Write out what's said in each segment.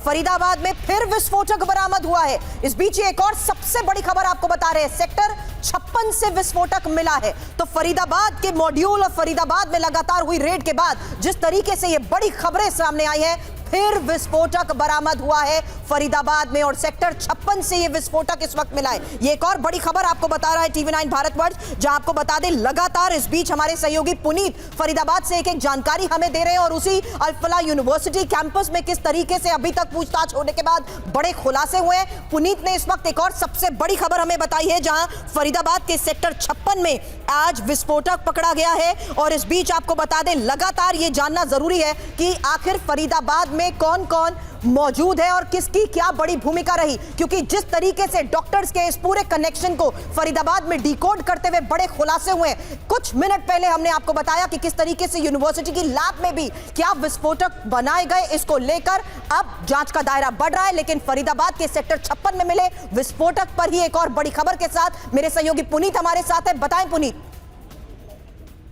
फरीदाबाद में फिर विस्फोटक बरामद हुआ है। इस बीच एक और सबसे बड़ी खबर आपको बता रहे हैं, सेक्टर 56 से विस्फोटक मिला है। तो फरीदाबाद के मॉड्यूल और फरीदाबाद में लगातार हुई रेड के बाद जिस तरीके से ये बड़ी खबरें सामने आई हैं, फिर विस्फोटक बरामद हुआ है फरीदाबाद में और सेक्टर 56 से ये विस्फोटक इस वक्त मिला है। ये एक और बड़ी खबर आपको बता रहा है TV9 भारतवर्ष, जहां आपको बता दें लगातार इस बीच हमारे सहयोगी पुनीत फरीदाबाद से एक एक जानकारी हमें दे रहे हैं और उसी अल-फलाह यूनिवर्सिटी कैंपस में किस तरीके से अभी तक पूछताछ होने के बाद बड़े खुलासे हुए हैं। पुनीत ने इस वक्त एक और सबसे बड़ी खबर हमें बताई है, जहां फरीदाबाद के सेक्टर 56 में आज विस्फोटक पकड़ा गया है। और इस बीच आपको बता दें लगातार ये जानना जरूरी है कि आखिर फरीदाबाद में कौन कौन मौजूद है और किसकी क्या बड़ी भूमिका रही, क्योंकि जिस तरीके से डॉक्टर्स के इस पूरे कनेक्शन को फरीदाबाद में डिकोड करते हुए बड़े खुलासे हुए। कुछ मिनट पहले हमने आपको बताया कि किस तरीके से यूनिवर्सिटी की लैब में भी क्या विस्फोटक बनाए गए, इसको लेकर अब जांच का दायरा बढ़ रहा है। लेकिन फरीदाबाद के सेक्टर 56 में मिले विस्फोटक पर ही एक और बड़ी खबर के साथ मेरे सहयोगी पुनीत हमारे साथ है। बताएं पुनीत।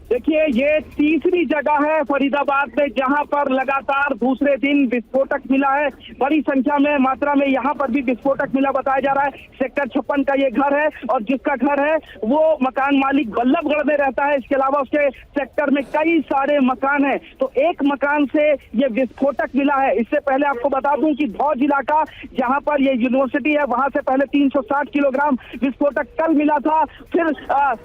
देखिए, ये तीसरी जगह है फरीदाबाद में जहां पर लगातार दूसरे दिन विस्फोटक मिला है। बड़ी संख्या में मात्रा में यहां पर भी विस्फोटक मिला बताया जा रहा है। सेक्टर 56 का ये घर है और जिसका घर है वो मकान मालिक बल्लभगढ़ में रहता है। इसके अलावा उसके सेक्टर में कई सारे मकान हैं, तो एक मकान से ये विस्फोटक मिला है। इससे पहले आपको बता दूं कि धौज इलाका जहां पर ये यूनिवर्सिटी है वहां से पहले 360 किलोग्राम विस्फोटक कल मिला था। फिर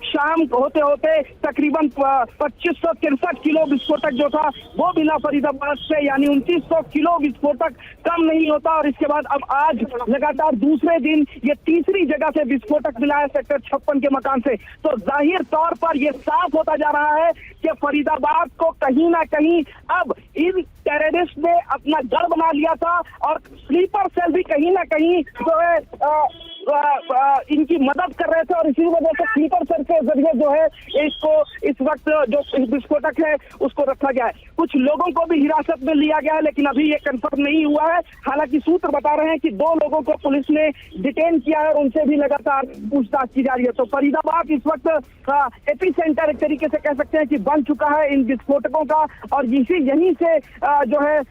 शाम होते होते तकरीबन 2563 किलो विस्फोटक जो था वो मिला फरीदाबाद से, यानी 2900 किलो विस्फोटक कम नहीं होता। और इसके बाद अब आज लगातार दूसरे दिन ये तीसरी जगह से विस्फोटक मिला है सेक्टर 56 के मकान से। तो जाहिर तौर पर यह साफ होता जा रहा है कि फरीदाबाद को कहीं ना कहीं अब इन टेररिस्ट ने अपना गढ़ बना लिया था और स्लीपर सेल भी कहीं ना कहीं जो है इनकी मदद कर रहे थे और इसी वजह से स्लीपर सेल के जरिए जो है इसको इस वक्त जो विस्फोटक है उसको रखा गया है। कुछ लोगों को भी हिरासत में लिया गया है, लेकिन अभी ये कंफर्म नहीं हुआ है। हालांकि सूत्र बता रहे हैं कि 2 लोगों को पुलिस ने डिटेन किया है और उनसे भी लगातार पूछताछ की जा रही है। तो फरीदाबाद इस वक्त एपी सेंटर एक तरीके से कह सकते हैं कि बन चुका है इन विस्फोटकों का। और यहीं से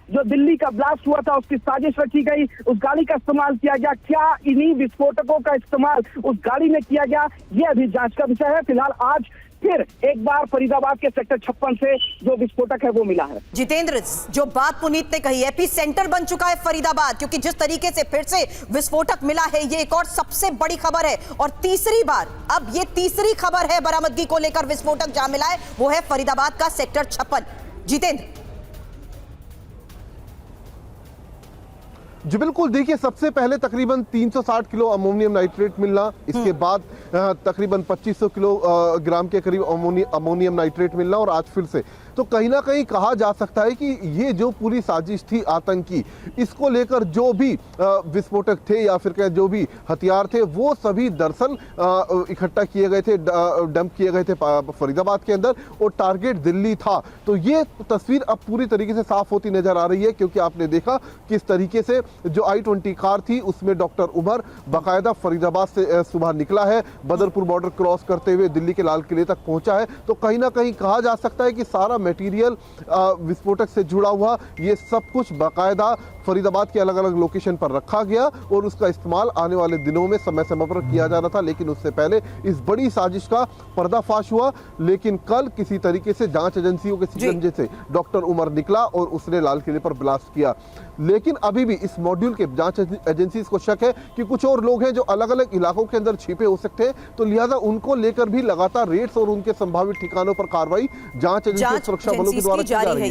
जो दिल्ली का ब्लास्ट हुआ था उसकी साजिश रची गई, उस गाड़ी का इस्तेमाल किया गया। क्या इन्हीं विस्फोटकों का इस्तेमाल उस गाड़ी में किया गया, ये अभी जांच का विषय है। फिलहाल आज फिर एक बार फरीदाबाद के सेक्टर 56 से जो विस्फोटक है वो मिला है। जितेंद्र, जो बात पुनीत ने कही, एपी सेंटर बन चुका है फरीदाबाद, क्योंकि जिस तरीके से फिर से विस्फोटक मिला है ये एक और सबसे बड़ी खबर है। और तीसरी बार अब ये तीसरी खबर है बरामदगी को लेकर, विस्फोटक जहां मिला है वो है फरीदाबाद का सेक्टर 56। जितेंद्र जी बिल्कुल, देखिए सबसे पहले तकरीबन 360 किलो अमोनियम नाइट्रेट मिलना, इसके बाद तकरीबन 2500 किलोग्राम के करीब अमोनियम नाइट्रेट मिलना और आज फिर से। तो कहीं ना कहीं कहा जा सकता है कि ये जो पूरी साजिश थी आतंकी, इसको लेकर जो भी विस्फोटक थे या फिर जो भी हथियार थे वो सभी दरअसल इकट्ठा किए गए थे, डंप किए गए थे फरीदाबाद के अंदर और टारगेट दिल्ली था। तो ये तस्वीर अब पूरी तरीके से साफ होती नजर आ रही है, क्योंकि आपने देखा किस तरीके से जो I-20 कार थी उसमें डॉक्टर उमर बाकायदा फरीदाबाद से सुबह निकला है, बदरपुर बॉर्डर क्रॉस करते हुए दिल्ली के लाल किले तक पहुंचा है। तो कहीं ना कहीं कहा जा सकता है कि सारा मटेरियल विस्फोटक से जुड़ा हुआ ये सब कुछ बाकायदा फरीदाबाद के अलग अलग लोकेशन पर रखा गया और उसका इस्तेमाल आने वाले दिनों में समय समय पर किया जा रहा था। लेकिन उससे पहले इस बड़ी साजिश का पर्दाफाश हुआ। लेकिन कल किसी तरीके से जांच एजेंसियों के शिकंजे से डॉक्टर उमर निकला और उसने लाल किले पर ब्लास्ट किया। लेकिन अभी भी इस मॉड्यूल के जांच एजेंसी को शक है कि कुछ और लोग हैं जो अलग अलग इलाकों के अंदर छिपे हो सकते हैं, तो लिहाजा उनको लेकर भी लगातार रेड्स और उनके संभावित ठिकानों पर कार्रवाई जांच एजेंसी सुरक्षा बलों के द्वारा की जा रही है।